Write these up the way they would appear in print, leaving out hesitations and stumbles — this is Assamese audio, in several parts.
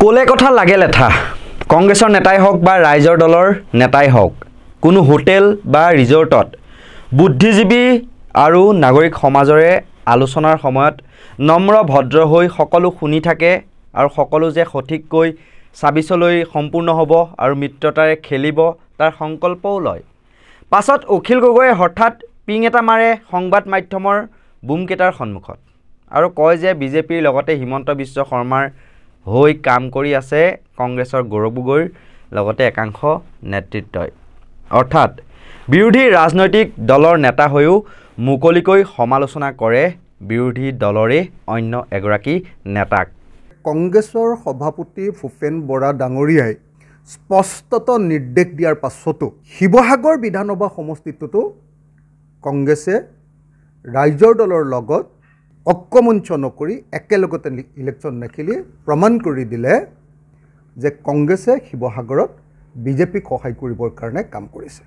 কোলে কথা লাগে লেঠা কংগ্ৰেছৰ নেতাই হওক বা ৰাইজৰ দলৰ নেতাই হওক কোনো হোটেল বা ৰিজৰ্টত বুদ্ধিজীৱী আৰু নাগৰিক সমাজৰে আলোচনাৰ সময়ত নম্ৰ ভদ্ৰ হৈ সকলো শুনি থাকে আৰু সকলো যে সঠিককৈ সাবিছলৈ সম্পূৰ্ণ হ'ব আৰু মিত্ৰতাৰে খেলিব তাৰ সংকল্পও লয়। পাছত অখিল গগৈয়ে হঠাৎ পিং এটা মাৰে সংবাদ মাধ্যমৰ বুমকেটাৰ সন্মুখত আৰু কয় যে বিজেপিৰ লগতে হিমন্ত বিশ্ব শৰ্মাৰ হৈ কাম কৰি আছে কংগ্ৰেছৰ গৌৰৱ গগৈৰ লগতে একাংশ নেতৃত্বই। অৰ্থাৎ বিৰোধী ৰাজনৈতিক দলৰ নেতা হৈও মুকলিকৈ সমালোচনা কৰে বিৰোধী দলৰে অন্য এগৰাকী নেতাক। কংগ্ৰেছৰ সভাপতি ভূপেন বৰা ডাঙৰীয়াই স্পষ্টত নিৰ্দেশ দিয়াৰ পাছতো শিৱসাগৰ বিধানসভা সমষ্টিটোতো কংগ্ৰেছে ৰাইজৰ দলৰ লগত ঐক্যমঞ্চ নকৰি একেলগতে ইলেকশ্যন নেখেলি প্ৰমাণ কৰি দিলে যে কংগ্ৰেছে শিৱসাগৰত বিজেপিক সহায় কৰিবৰ কাৰণে কাম কৰিছে।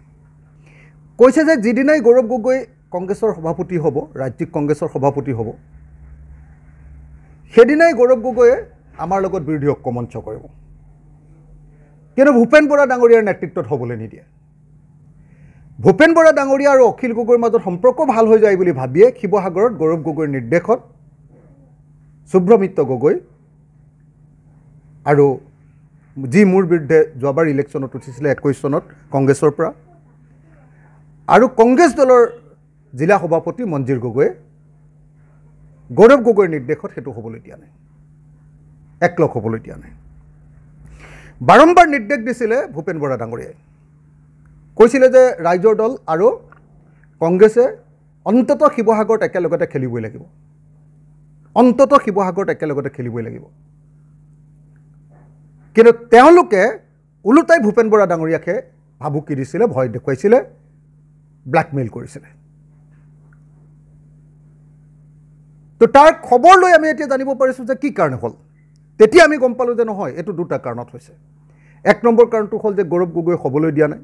কৈছে যে যিদিনাই গৌৰৱ গগৈ কংগ্ৰেছৰ সভাপতি হ'ব, ৰাজ্যিক কংগ্ৰেছৰ সভাপতি হ'ব, সেইদিনাই গৌৰৱ গগৈয়ে আমাৰ লগত বিৰোধী ঐক্যমঞ্চ কৰিব, কিন্তু ভূপেন বৰা ডাঙৰীয়াৰ নেতৃত্বত হ'বলৈ নিদিয়ে। ভূপেন বৰা ডাঙৰীয়া আৰু অখিল গগৈৰ মাজত সম্পৰ্ক ভাল হৈ যায় বুলি ভাবিয়ে শিৱসাগৰত গৌৰৱ গগৈৰ নিৰ্দেশত শুভ্ৰমিত্ৰ গগৈ আৰু যি মোৰ বিৰুদ্ধে যোৱাবাৰ ইলেকশ্যনত উঠিছিলে 21 চনত কংগ্ৰেছৰ পৰা, আৰু কংগ্ৰেছ দলৰ জিলা সভাপতি মঞ্জিৰ গগৈয়ে গৌৰৱ গগৈৰ নিৰ্দেশত সেইটো হ'বলৈ দিয়া নাই, একলগ হ'বলৈ দিয়া নাই। বাৰম্বাৰ নিৰ্দেশ দিছিলে ভূপেন বৰা ডাঙৰীয়াই, কৈছিলে যে ৰাইজৰ দল আৰু কংগ্ৰেছে অন্ততঃ শিৱসাগৰত একেলগতে খেলিবই লাগিব, অন্ততঃ শিৱসাগৰত একেলগতে খেলিবই লাগিব। কিন্তু তেওঁলোকে ওলোটাই ভূপেন বৰা ডাঙৰীয়াকে ভাবুকি দিছিলে, ভয় দেখুৱাইছিলে, ব্লেকমেইল কৰিছিলে। তো তাৰ খবৰ লৈ আমি এতিয়া জানিব পাৰিছোঁ যে কি কাৰণে হ'ল। তেতিয়া আমি গম পালোঁ যে নহয়, এইটো দুটা কাৰণত হৈছে। এক নম্বৰ কাৰণটো হ'ল যে গৌৰৱ গগৈ হ'বলৈ দিয়া নাই।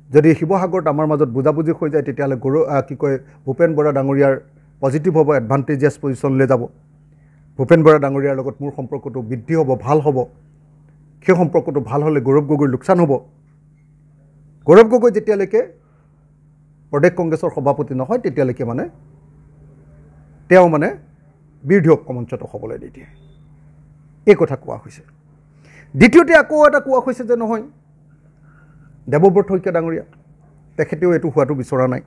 যদি শিৱসাগৰত আমাৰ মাজত বুজাবুজি হৈ যায় তেতিয়াহ'লে ভূপেন বৰা ডাঙৰীয়াৰ পজিটিভ হ'ব, এডভান্টেজিয়াছ পজিশ্যনলৈ যাব। ভূপেন বৰা ডাঙৰীয়াৰ লগত মোৰ সম্পৰ্কটো বৃদ্ধি হ'ব, ভাল হ'ব। সেই সম্পৰ্কটো ভাল হ'লে গৌৰৱ গগৈৰ লোকচান হ'ব। গৌৰৱ গগৈ যেতিয়ালৈকে প্ৰদেশ কংগ্ৰেছৰ সভাপতি নহয় তেতিয়ালৈকে তেওঁ বিৰোধী ঐক্যমঞ্চত হ'বলৈ নিদিয়ে, এই কথা কোৱা হৈছে। দ্বিতীয়তে আকৌ এটা কোৱা হৈছে যে নহয়, দেৱব্ৰত শইকীয়া ডাঙৰীয়া তেখেতেও এইটো হোৱাটো বিচৰা নাই।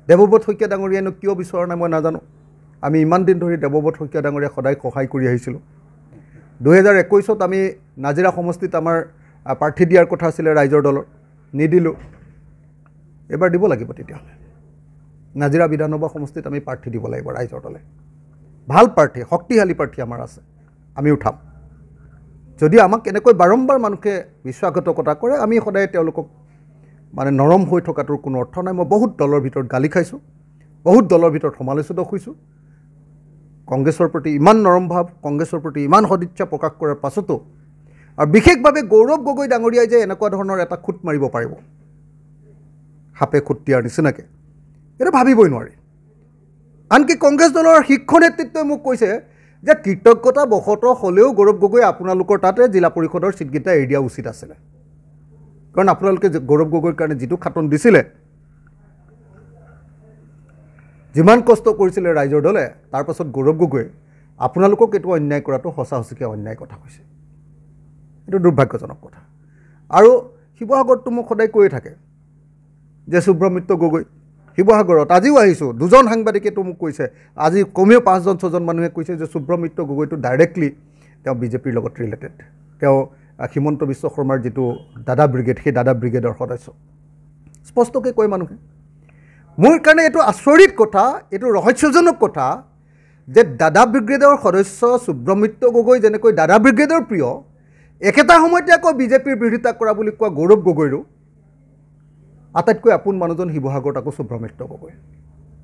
দেৱব্ৰত শইকীয়া ডাঙৰীয়ানো কিয় বিচৰা নাই মই নাজানো। আমি ইমান দিন ধৰি দেৱব্ৰত শইকীয়া ডাঙৰীয়াক সদায় সহায় কৰি আহিছিলোঁ। 2021ত আমি নাজিৰা সমষ্টিত আমাৰ প্ৰাৰ্থী দিয়াৰ কথা আছিলে ৰাইজৰ দলৰ, নিদিলোঁ। এবাৰ দিব লাগিব তেতিয়াহ'লে। নাজিৰা বিধানসভা সমষ্টিত আমি প্ৰাৰ্থী দিব লাগিব ৰাইজৰ দলে। ভাল প্ৰাৰ্থী, শক্তিশালী প্ৰাৰ্থী আমাৰ আছে, আমি উঠাম। যদি আমাক এনেকৈ বাৰম্বাৰ মানুহে বিশ্বাসঘাতকতা কৰে, আমি সদায় তেওঁলোকক নৰম হৈ থকাটোৰ কোনো অৰ্থ নাই। মই বহুত দলৰ ভিতৰত গালি খাইছোঁ, বহুত দলৰ ভিতৰত সমালোচিত হৈছোঁ। কংগ্ৰেছৰ প্ৰতি ইমান নৰম ভাৱ, কংগ্ৰেছৰ প্ৰতি ইমান সদিচ্ছা প্ৰকাশ কৰাৰ পাছতো, আৰু বিশেষভাৱে গৌৰৱ গগৈ ডাঙৰীয়াই যে এনেকুৱা ধৰণৰ এটা খুঁট মাৰিব পাৰিব, সাপে খুঁট দিয়াৰ নিচিনাকৈ, এইটো ভাবিবই নোৱাৰি। আনকি কংগ্ৰেছ দলৰ শীৰ্ষ নেতৃত্বই মোক কৈছে যে কৃতজ্ঞতা বশতঃ হ'লেও গৌৰৱ গগৈ আপোনালোকৰ তাতে জিলা পৰিষদৰ ছিটকেইটা এৰি দিয়া উচিত আছিলে, কাৰণ আপোনালোকে গৌৰৱ গগৈৰ কাৰণে যিটো খাটন দিছিলে, যিমান কষ্ট কৰিছিলে ৰাইজৰ দলে, তাৰ পাছত গৌৰৱ গগৈ আপোনালোকক এইটো অন্যায় কৰাটো সঁচা সঁচিকৈ অন্যায় কথা হৈছে। এইটো দুৰ্ভাগ্যজনক কথা। আৰু শিৱসাগৰততো মোক সদায় কৈয়ে থাকে যে শুভ্ৰমিত্ৰ গগৈ শিৱসাগৰত, আজিও আহিছোঁ, দুজন সাংবাদিকেতো মোক কৈছে, আজি কমেও 5-6জন মানুহে কৈছে যে শুভ্ৰমিত্ৰ গগৈটো ডাইৰেক্টলি তেওঁ বিজেপিৰ লগত ৰিলেটেড। তেওঁ হিমন্ত বিশ্ব শৰ্মাৰ যিটো দাদা ব্ৰিগেড, সেই দাদা ব্ৰিগেডৰ সদস্য, স্পষ্টকৈ কয় মানুহে। মোৰ কাৰণে এইটো আচৰিত কথা, এইটো ৰহস্যজনক কথা যে দাদা ব্ৰিগেডৰ সদস্য শুভ্ৰমিত্ৰ গগৈ যেনেকৈ দাদা ব্ৰিগেডৰ প্ৰিয়, একেটা সময়তে আকৌ বিজেপিৰ বিৰোধিতা কৰা বুলি কোৱা গৌৰৱ গগৈৰো আটাইতকৈ আপোন মানুহজন শিৱসাগৰত আকৌ শুভ্ৰমিত্ৰ গগৈ।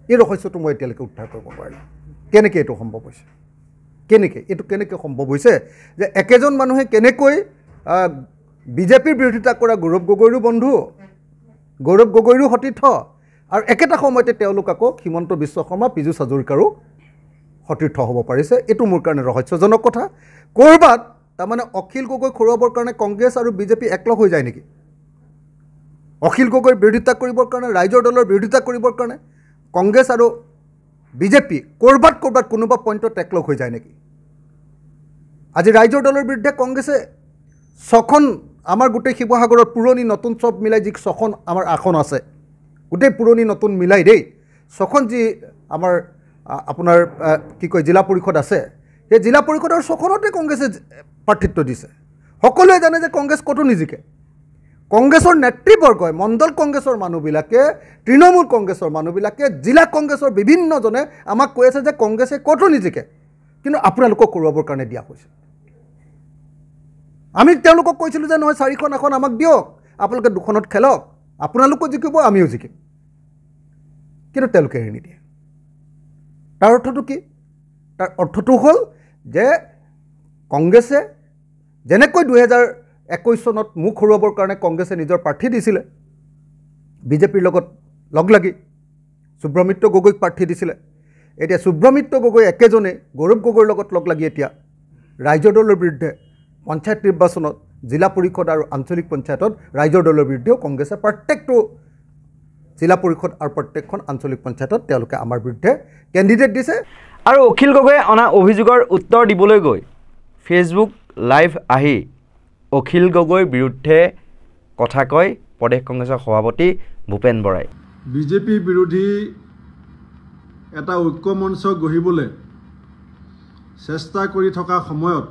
এই ৰহস্যটো মই এতিয়ালৈকে উদ্ধাৰ কৰিব পাৰিলোঁ। কেনেকৈ এইটো সম্ভৱ হৈছে, কেনেকৈ সম্ভৱ হৈছে যে একেজন মানুহে কেনেকৈ বিজেপিৰ বিৰোধিতা কৰা গৌৰৱ গগৈৰো বন্ধু, গৌৰৱ গগৈৰো সতীৰ্থ, আৰু একেটা সময়তে তেওঁলোক আকৌ হিমন্ত বিশ্ব শৰ্মা, পীযুষ হাজৰিকাৰো সতীৰ্থ হ'ব পাৰিছে এইটো মোৰ কাৰণে ৰহস্যজনক কথা ক'ৰবাত তাৰমানে অখিল গগৈ খৰুৱাবৰ কাৰণে কংগ্ৰেছ আৰু বিজেপি একলগ হৈ যায় নেকি অখিল গগৈৰ বিৰোধিতা কৰিবৰ কাৰণে ৰাইজৰ দলৰ বিৰোধিতা কৰিবৰ কাৰণে কংগ্ৰেছ আৰু বিজেপি ক'ৰবাত কোনোবা পইণ্টত একলগ হৈ যায় নেকি আজি ৰাইজৰ দলৰ বিৰুদ্ধে কংগ্ৰেছে ছখন আমাৰ গোটেই শিৱসাগৰত পুৰণি নতুন চব মিলাই যি ছখন আমাৰ আসন আছে গোটেই পুৰণি নতুন মিলাই দেই ছখন যি আমাৰ আপোনাৰ কি কয় জিলা পৰিষদ আছে সেই জিলা পৰিষদৰ ছখনতে কংগ্ৰেছে প্ৰাৰ্থিত্ব দিছে সকলোৱে জানে যে কংগ্ৰেছ ক'তো নিজিকে কংগ্ৰেছৰ নেতৃবৰ্গই মণ্ডল কংগ্ৰেছৰ মানুহবিলাকে তৃণমূল কংগ্ৰেছৰ মানুহবিলাকে জিলা কংগ্ৰেছৰ বিভিন্নজনে আমাক কৈ আছে যে কংগ্ৰেছে ক'তো নিজিকে কিন্তু আপোনালোকক কৰোৱাবৰ কাৰণে দিয়া হৈছে আমি তেওঁলোকক কৈছিলোঁ যে নহয় 4খন আসন আমাক দিয়ক আপোনালোকে 2খনত খেলক আপোনালোকো জিকিব আমিও জিকিম কিন্তু তেওঁলোকে এৰি নিদিয়ে তাৰ অৰ্থটো কি তাৰ অৰ্থটো হ'ল যে কংগ্ৰেছে যেনেকৈ 2021 চনত মুখ হৰুৱাবৰ কাৰণে কংগ্ৰেছে নিজৰ প্ৰাৰ্থী দিছিলে বিজেপিৰ লগত লগ লাগি সুব্ৰমিত্ৰ গগৈক প্ৰাৰ্থী দিছিলে এতিয়া সুব্ৰমিত্ৰ গগৈ একেজনে গৌৰৱ গগৈৰ লগত লগ লাগি এতিয়া ৰাইজৰ দলৰ বিৰুদ্ধে পঞ্চায়ত নিৰ্বাচনত জিলা পৰিষদ আৰু আঞ্চলিক পঞ্চায়তত ৰাইজৰ দলৰ বিৰুদ্ধেও কংগ্ৰেছে প্ৰত্যেকটো জিলা পৰিষদ আৰু প্ৰত্যেকখন আঞ্চলিক পঞ্চায়তত তেওঁলোকে আমাৰ বিৰুদ্ধে কেণ্ডিডেট দিছে আৰু অখিল গগৈয়ে অনা অভিযোগৰ উত্তৰ দিবলৈ গৈ ফেচবুক লাইভ আহি অখিল গগৈৰ বিৰুদ্ধে কথা কয় প্ৰদেশ কংগ্ৰেছৰ সভাপতি ভূপেন বৰাই বিজেপি বিৰোধী এটা ঐক্য মঞ্চ গঢ়িবলৈ চেষ্টা কৰি থকা সময়ত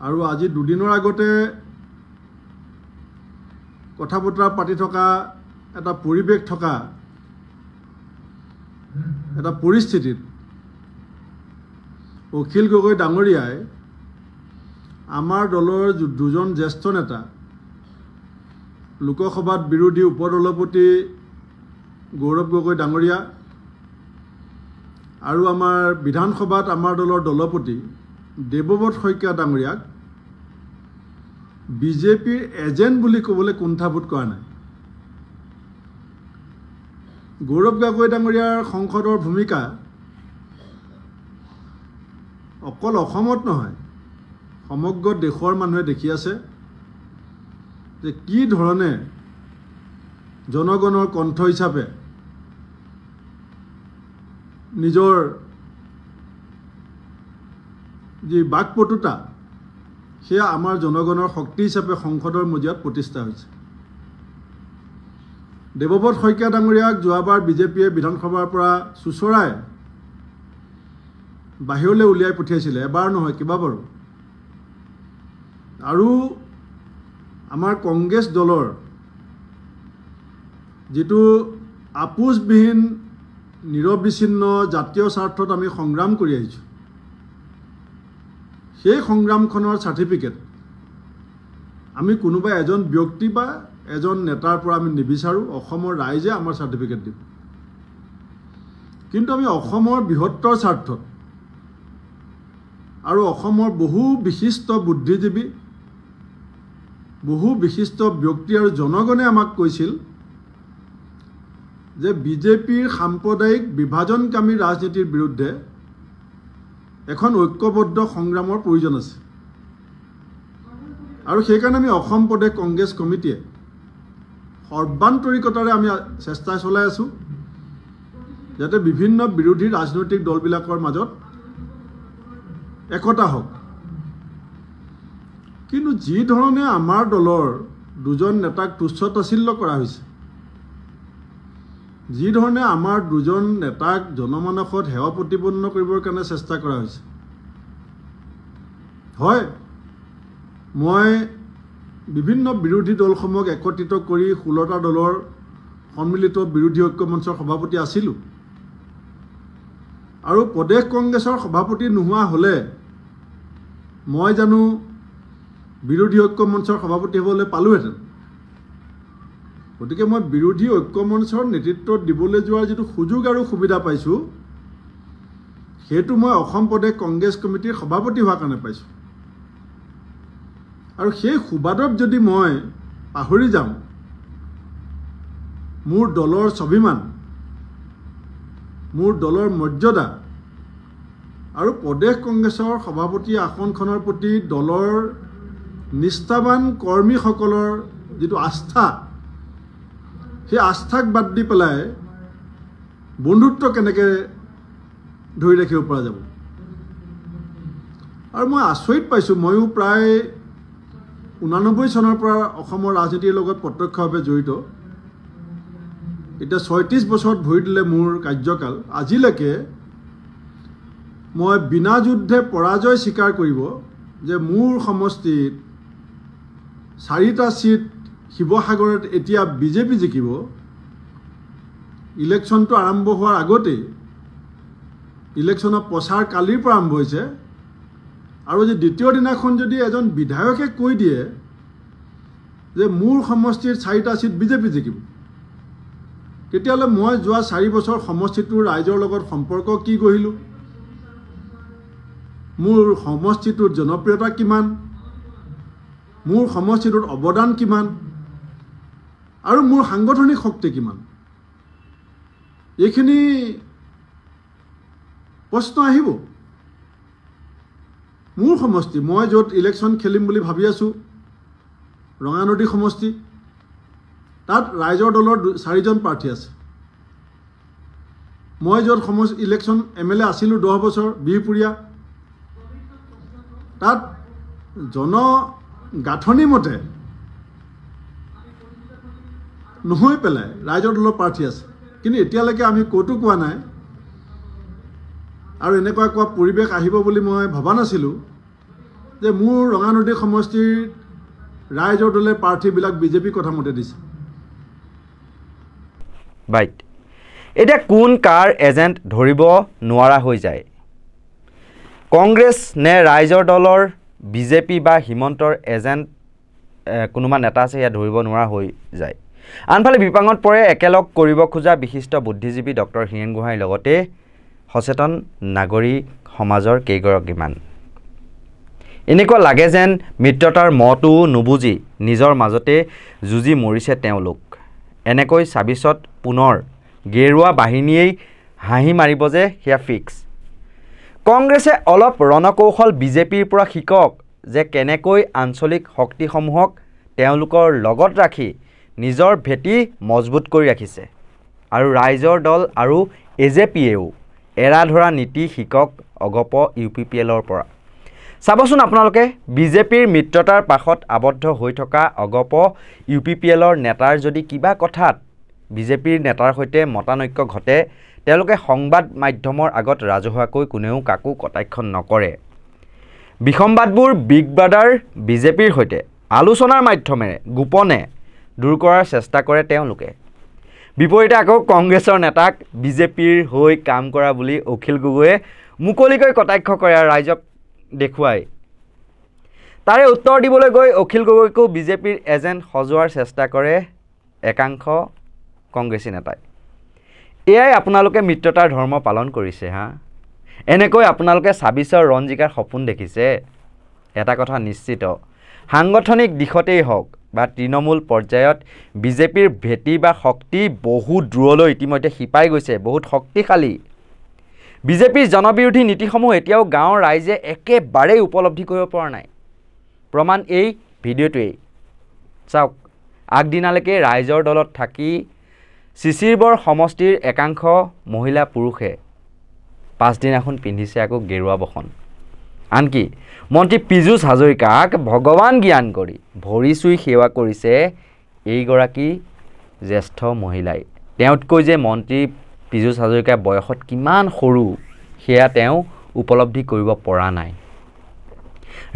আৰু আজি দুদিনৰ আগতে কথা বতৰা পাতি থকা এটা পৰিৱেশ থকা এটা পৰিস্থিতিত অখিল গগৈ ডাঙৰীয়াই আমাৰ দলৰ দুজন জ্যেষ্ঠ নেতা লোকসভাত বিৰোধী উপদলপতি গৌৰৱ গগৈ ডাঙৰীয়া আৰু আমাৰ বিধানসভাত আমাৰ দলৰ দলপতি দেৱব্ৰত শইকীয়া ডাঙৰীয়াক বিজেপিৰ এজেণ্ট বুলি ক'বলৈ কুণ্ঠাবোধ কৰা নাই গৌৰৱ গগৈ ডাঙৰীয়াৰ সংসদৰ ভূমিকা অকল অসমত নহয় সমগ্ৰ দেশৰ মানুহে দেখি আছে যে কি ধৰণে জনগণৰ কণ্ঠ হিচাপে নিজৰ যি বাকপটুতা সেয়া আমাৰ জনগণৰ শক্তি হিচাপে সংসদৰ মজিয়াত প্ৰতিষ্ঠা হৈছে দেৱব্ৰত শইকীয়া ডাঙৰীয়াক যোৱাবাৰ বিজেপিয়ে বিধানসভাৰ পৰা চুচৰাই বাহিৰলৈ উলিয়াই পঠিয়াইছিলে এবাৰ নহয় কেইবাবাৰো আৰু আমাৰ কংগ্ৰেছ দলৰ যিটো আপোচবিহীন নিৰবিচ্ছিন্ন জাতীয় স্বাৰ্থত আমি সংগ্ৰাম কৰি আহিছোঁ সেই সংগ্ৰামখনৰ চাৰ্টিফিকেট আমি কোনোবা এজন ব্যক্তি বা এজন নেতাৰ পৰা আমি নিবিচাৰোঁ অসমৰ ৰাইজে আমাৰ চাৰ্টিফিকেট দিব কিন্তু আমি অসমৰ বৃহত্তৰ স্বাৰ্থত আৰু অসমৰ বহু বিশিষ্ট বুদ্ধিজীৱী বহু বিশিষ্ট ব্যক্তি আৰু জনগণে আমাক কৈছিল যে বিজেপিৰ সাম্প্ৰদায়িক বিভাজনকামী ৰাজনীতিৰ বিৰুদ্ধে এখন ঐক্যবদ্ধ সংগ্ৰামৰ প্ৰয়োজন আছে আৰু সেইকাৰণে আমি অসম প্ৰদেশ কংগ্ৰেছ কমিটিয়ে সৰ্বান্তৰিকতাৰে আমি চেষ্টা চলাই আছোঁ যাতে বিভিন্ন বিৰোধী ৰাজনৈতিক দলবিলাকৰ মাজত একতা হওক কিন্তু যি ধৰণে আমাৰ দলৰ দুজন নেতাক তুচ্ছ তাচ্ছিল্য কৰা হৈছে যি ধৰণে আমাৰ দুজন নেতাক জনমানসত সেৱা প্ৰতিপন্ন কৰিবৰ কাৰণে চেষ্টা কৰা হৈছে হয় মই বিভিন্ন বিৰোধী দলসমূহক একত্ৰিত কৰি 16টা দলৰ সন্মিলিত বিৰোধী ঐক্য মঞ্চৰ সভাপতি আছিলোঁ আৰু প্ৰদেশ কংগ্ৰেছৰ সভাপতি নোহোৱা হ'লে মই জানো বিৰোধী ঐক্য মঞ্চৰ সভাপতি হ'বলৈ পালোহেঁতেন গতিকে মই বিৰোধী ঐক্য মঞ্চৰ নেতৃত্ব দিবলৈ যোৱাৰ যিটো সুযোগ আৰু সুবিধা পাইছোঁ সেইটো মই অসম প্ৰদেশ কংগ্ৰেছ কমিটিৰ সভাপতি হোৱাৰ কাৰণে পাইছোঁ আৰু সেই সুবাদত যদি মই পাহৰি যাওঁ মোৰ দলৰ স্বাভিমান মোৰ দলৰ মৰ্যাদা আৰু প্ৰদেশ কংগ্ৰেছৰ সভাপতি আসনখনৰ প্ৰতি দলৰ নিষ্ঠাবান কৰ্মীসকলৰ যিটো আস্থা, সেই আস্থাক বাদ দি পেলাই বন্ধুত্ব কেনেকৈ ধৰি ৰাখিব পৰা যাব। আৰু মই আচৰিত পাইছোঁ, ময়ো প্ৰায় 89 চনৰ পৰা অসমৰ ৰাজনীতিৰ লগত প্ৰত্যক্ষভাৱে জড়িত। এতিয়া 36 বছৰত ভৰি দিলে মোৰ কাৰ্যকাল। আজিলৈকে মই বিনা যুদ্ধে পৰাজয় স্বীকাৰ কৰিব যে মোৰ সমষ্টিত 4টা ছিট শিৱসাগৰত এতিয়া বিজেপি জিকিব। ইলেকশ্যনটো আৰম্ভ হোৱাৰ আগতেই, ইলেকশ্যনৰ প্ৰচাৰ কালিৰ পৰা আৰম্ভ হৈছে, আৰু যে দ্বিতীয় দিনাখন যদি এজন বিধায়কে কৈ দিয়ে যে মোৰ সমষ্টিৰ 4টা ছিট বিজেপি জিকিব, তেতিয়াহ'লে মই যোৱা 4 বছৰ সমষ্টিটোৰ ৰাইজৰ লগত সম্পৰ্ক কি গঢ়িলোঁ, মোৰ সমষ্টিটোৰ জনপ্ৰিয়তা কিমান, মোৰ সমষ্টিটোৰ অৱদান কিমান, আৰু মোৰ সাংগঠনিক শক্তি কিমান, এইখিনি প্ৰশ্ন আহিব। মোৰ সমষ্টি, মই য'ত ইলেকশ্যন খেলিম বুলি ভাবি আছোঁ, ৰঙানদী সমষ্টি, তাত ৰাইজৰ দলৰ 4জন প্ৰাৰ্থী আছে। মই য'ত ইলেকশ্যন MLA আছিলোঁ 10 বছৰ, বিহপুৰীয়া, তাত জনগাঁথনি মতে নহৈ পেলাই ৰাইজৰ দলৰ প্ৰাৰ্থী আছে। কিন্তু এতিয়ালৈকে আমি ক'তো কোৱা নাই, আৰু এনেকুৱা কোৱা পৰিৱেশ আহিব বুলি মই ভবা নাছিলোঁ যে মোৰ ৰঙানদী সমষ্টিৰ ৰাইজৰ দলে প্ৰাৰ্থীবিলাক বিজেপি কথামতে দিছে। বাইট, এতিয়া কোন কাৰ এজেণ্ট ধৰিব নোৱাৰা হৈ যায়। কংগ্ৰেছ নে ৰাইজৰ দলৰ, বিজেপি বা হিমন্তৰ এজেণ্ট কোনোবা নেতা আছে, সেয়া ধৰিব নোৱাৰা হৈ যায়। আনফালে বিপাঙত পৰে একেলগ কৰিব খোজা বিশিষ্ট বুদ্ধিজীৱী ডক্টৰ হীৰেণ গোহাঁইৰ লগতে সচেতন নাগৰিক সমাজৰ কেইগৰাকীমান। এনেকুৱা লাগে যেন মিত্ৰতাৰ মতো নুবুজি নিজৰ মাজতে যুঁজি মৰিছে তেওঁলোক। এনেকৈ 26ত পুনৰ গেৰুৱা বাহিনীয়েই হাঁহি মাৰিব যে সেয়া ফিক্স। কংগ্ৰেছে অলপ ৰণকৌশল বিজেপিৰ পৰা শিকক যে কেনেকৈ আঞ্চলিক শক্তিসমূহক তেওঁলোকৰ লগত ৰাখি নিজৰ ভেটি মজবুত কৰি ৰাখিছে, আৰু ৰাইজৰ দল আৰু AJPয়েও এৰা ধৰা নীতি শিকক অগপ UPPLৰ পৰা। চাবচোন আপোনালোকে, বিজেপিৰ মিত্ৰতাৰ পাশত আবদ্ধ হৈ থকা অগপ UPPLৰ নেতাৰ যদি কিবা কথাত বিজেপিৰ নেতাৰ সৈতে মতানৈক্য ঘটে, তেওঁলোকে সংবাদ মাধ্যমৰ আগত ৰাজহুৱাকৈ কোনেও কাকো কটাক্ষ নকৰে। বিসম্বাদবোৰ বিগ ব্ৰাদাৰ বিজেপিৰ সৈতে আলোচনাৰ মাধ্যমেৰে গোপনে দূৰ কৰাৰ চেষ্টা কৰে তেওঁলোকে। বিপৰীতে আকৌ কংগ্ৰেছৰ নেতাক বিজেপিৰ হৈ কাম কৰা বুলি অখিল গগৈয়ে মুকলিকৈ কটাক্ষ কৰে আৰু ৰাইজক দেখুৱায়। তাৰে উত্তৰ দিবলৈ গৈ অখিল গগৈকো বিজেপিৰ এজেণ্ট সজোৱাৰ চেষ্টা কৰে একাংশ কংগ্ৰেছী নেতাই। এয়াই আপোনালোকে মিত্ৰতাৰ ধৰ্ম পালন কৰিছে হা। এনেকৈ আপোনালোকে 26ৰ ৰণ জিকাৰ সপোন দেখিছে। এটা কথা নিশ্চিত, সাংগঠনিক দিশতেই হওক বা তৃণমূল পৰ্যায়ত বিজেপিৰ ভেটি বা শক্তি বহুত দূৰলৈ ইতিমধ্যে শিপাই গৈছে, বহুত শক্তিশালী। বিজেপিৰ জনবিৰোধী নীতিসমূহ এতিয়াও গাঁৱৰ ৰাইজে একেবাৰেই উপলব্ধি কৰিব পৰা নাই। প্ৰমাণ এই ভিডিঅ'টোৱেই। চাওক, আগদিনালৈকে ৰাইজৰ দলত থাকি চিচিৰবৰ সমষ্টিৰ একাংশ মহিলা পুৰুষে পাছদিনাখন পিন্ধিছে আকৌ গেৰুৱা বসন। আনকি মন্ত্ৰী পীযুষ হাজৰিকাক ভগৱান জ্ঞান কৰি ভৰি চুই সেৱা কৰিছে এইগৰাকী জ্যেষ্ঠ মহিলাই। তেওঁতকৈ যে মন্ত্ৰী পীযুষ হাজৰিকা বয়সত কিমান সৰু সেয়া তেওঁ উপলব্ধি কৰিব পৰা নাই।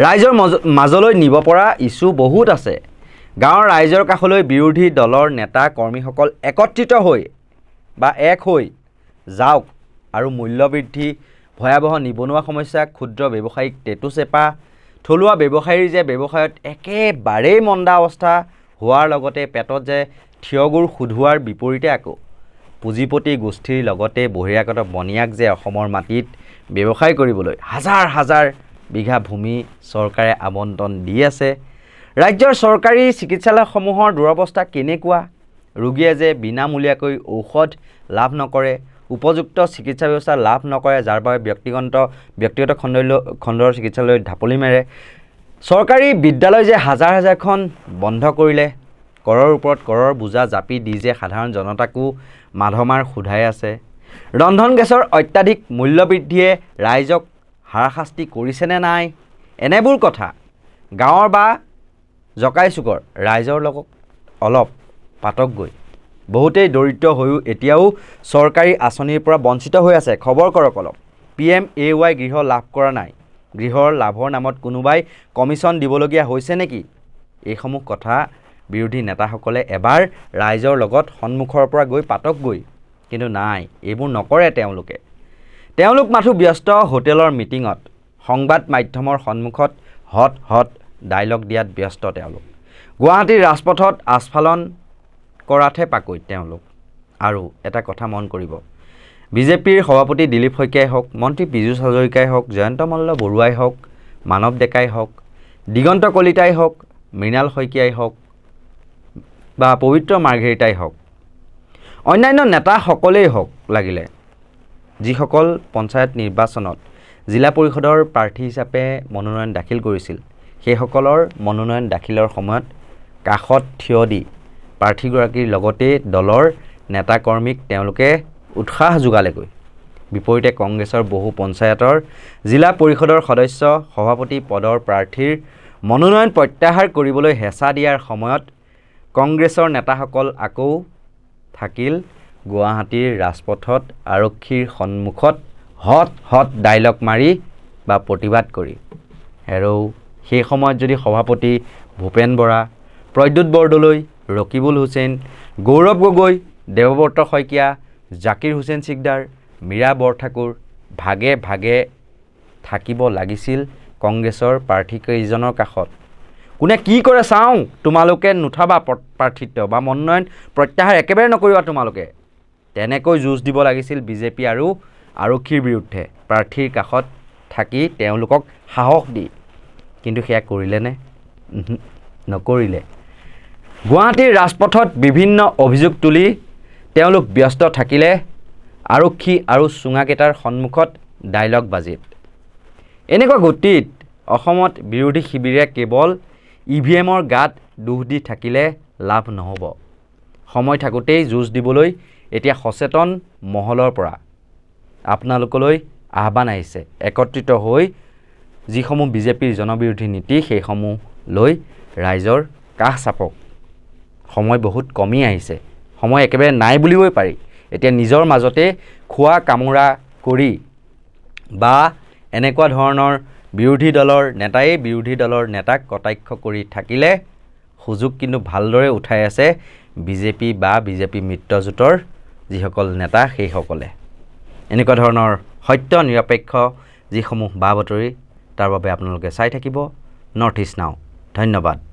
ৰাইজৰ মাজলৈ নিব পৰা ইছ্যু বহুত আছে। গাঁৱৰ ৰাইজৰ কাষলৈ বিৰোধী দলৰ নেতা কৰ্মীসকল একত্ৰিত হৈ বা এক হৈ যাওক আৰু মূল্যবৃদ্ধি, ভয়াৱহ নিবনুৱা সমস্যা, ক্ষুদ্ৰ ব্যৱসায়িক টেটু চেপা, থলুৱা ব্যৱসায়ীৰ যে ব্যৱসায়ত একেবাৰেই মন্দা অৱস্থা হোৱাৰ লগতে পেটত যে থিয়গুৰ সোধোৱাৰ বিপৰীতে আকৌ পুঁজিপতি গোষ্ঠীৰ লগতে বহিৰাগত বনিয়াক যে অসমৰ মাটিত ব্যৱসায় কৰিবলৈ হাজাৰ হাজাৰ বিঘা ভূমি চৰকাৰে আবণ্টন দি আছে। ৰাজ্যৰ চৰকাৰী চিকিৎসালয়সমূহৰ দুৰৱস্থা কেনেকুৱা, ৰোগীয়ে যে বিনামূলীয়াকৈ ঔষধ লাভ নকৰে, উপযুক্ত চিকিৎসা ব্যৱস্থা লাভ নকৰে, যাৰ বাবে ব্যক্তিগত খণ্ডৰ চিকিৎসালয়ত ঢাপলি মাৰে। চৰকাৰী বিদ্যালয় যে হাজাৰ হাজাৰখন বন্ধ কৰিলে, কৰৰ ওপৰত কৰৰ বোজা জাপি দি যে সাধাৰণ জনতাকো মাধমাৰ সোধাই আছে। ৰন্ধন গেছৰ অত্যাধিক মূল্যবৃদ্ধিয়ে ৰাইজক হাৰাশাস্তি কৰিছেনে নাই, এনেবোৰ কথা গাঁৱৰ বা জকাই চুকৰ ৰাইজৰ লগত অলপ পাতকগৈ। বহুতেই দৰিদ্ৰ হৈও এতিয়াও চৰকাৰী আঁচনিৰ পৰা বঞ্চিত হৈ আছে। খবৰ কৰক অলপ। PMAY গৃহ লাভ কৰা নাই, গৃহৰ লাভৰ নামত কোনোবাই কমিশ্যন দিবলগীয়া হৈছে নেকি? এইসমূহ কথা বিৰোধী নেতাসকলে এবাৰ ৰাইজৰ লগত সন্মুখৰ পৰা গৈ পাতকগৈ, কিন্তু নাই, এইবোৰ নকৰে তেওঁলোক মাথো ব্যস্ত হোটেলৰ মিটিঙত, সংবাদ মাধ্যমৰ সন্মুখত হট ডাইলগ দিয়াত ব্যস্ত তেওঁলোক। গুৱাহাটীৰ ৰাজপথত আস্ফালন কৰাতহে পাকৈত তেওঁলোক। আৰু এটা কথা মন কৰিব, বিজেপিৰ সভাপতি দিলীপ শইকীয়াই হওক, মন্ত্ৰী পীযুষ হাজৰিকাই হওক, জয়ন্ত মল্ল বৰুৱাই হওক, মানৱ ডেকাই হওক, দিগন্ত কলিতাই হওক, মৃণাল শইকীয়াই হওক বা পবিত্ৰ মাৰ্ঘেৰিটাই হওক, অন্যান্য নেতাসকলেই হওক লাগিলে, যিসকল পঞ্চায়ত নিৰ্বাচনত জিলা পৰিষদৰ প্ৰাৰ্থী হিচাপে মনোনয়ন দাখিল কৰিছিল, সেইসকলৰ মনোনয়ন দাখিলৰ সময়ত কাষত থিয় দি প্ৰাৰ্থীগৰাকীৰ লগতে দলৰ নেতাকৰ্মীক তেওঁলোকে উৎসাহ যোগালেগৈ। বিপৰীতে কংগ্ৰেছৰ বহু পঞ্চায়তৰ জিলা পৰিষদৰ সদস্য সভাপতি পদৰ প্ৰাৰ্থীৰ মনোনয়ন প্ৰত্যাহাৰ কৰিবলৈ হেঁচা দিয়াৰ সময়ত কংগ্ৰেছৰ নেতাসকল আকৌ থাকিল গুৱাহাটীৰ ৰাজপথত আৰক্ষীৰ সন্মুখত হট ডাইলগ মাৰি বা প্ৰতিবাদ কৰি। আৰু সেই সময়ত যদি সভাপতি ভূপেন বৰা, প্ৰদ্যুৎ বৰদলৈ, ৰকিবুল হুছেইন, গৌৰৱ গগৈ, দেৱব্ৰত শইকীয়া, জাকিৰ হুছেইন চিকদাৰ, মীৰা বৰঠাকুৰ ভাগে ভাগে থাকিব লাগিছিল কংগ্ৰেছৰ প্ৰাৰ্থীকেইজনৰ কাষত। কোনে কি কৰে চাওঁ, তোমালোকে নুঠাবা প্ৰাৰ্থিত্ব বা মনোনয়ন প্ৰত্যাহাৰ একেবাৰে নকৰিবা তোমালোকে, তেনেকৈ যুঁজ দিব লাগিছিল বিজেপি আৰু আৰক্ষীৰ বিৰুদ্ধে প্ৰাৰ্থীৰ কাষত থাকি তেওঁলোকক সাহস দি। কিন্তু সেয়া কৰিলেনে? নকৰিলে। গুৱাহাটীৰ ৰাজপথত বিভিন্ন অভিযোগ তুলি তেওঁলোক ব্যস্ত থাকিলে আৰক্ষী আৰু চুঙাকেইটাৰ সন্মুখত ডাইলগ বাজিত। এনেকুৱা গতিত অসমত বিৰোধী শিবিৰে কেৱল EVMৰ গাত দোষ দি থাকিলে লাভ নহ'ব। সময় থাকোঁতেই যুঁজ দিবলৈ এতিয়া সচেতন মহলৰ পৰা আপোনালোকলৈ আহ্বান আহিছে। একত্ৰিত হৈ যিসমূহ বিজেপিৰ জনবিৰোধী নীতি সেইসমূহ লৈ ৰাইজৰ কাষ চাপক। সময় বহুত কমি আহিছে, সময় একেবাৰে নাই বুলিবই পাৰি। এতিয়া নিজৰ মাজতে খোৱা কামোৰা কৰি বা এনেকুৱা ধৰণৰ বিৰোধী দলৰ নেতাক কটাক্ষ কৰি থাকিলে সুযোগ কিন্তু ভালদৰে উঠাই আছে বিজেপি বা বিজেপি মিত্ৰজোঁটৰ যিসকল নেতা সেইসকলে। এনেকুৱা ধৰণৰ সত্য নিৰপেক্ষ যিসমূহ বা বাতৰি তাৰ বাবে আপোনালোকে চাই থাকিব নৰ্থ ইষ্ট নাও। ধন্যবাদ।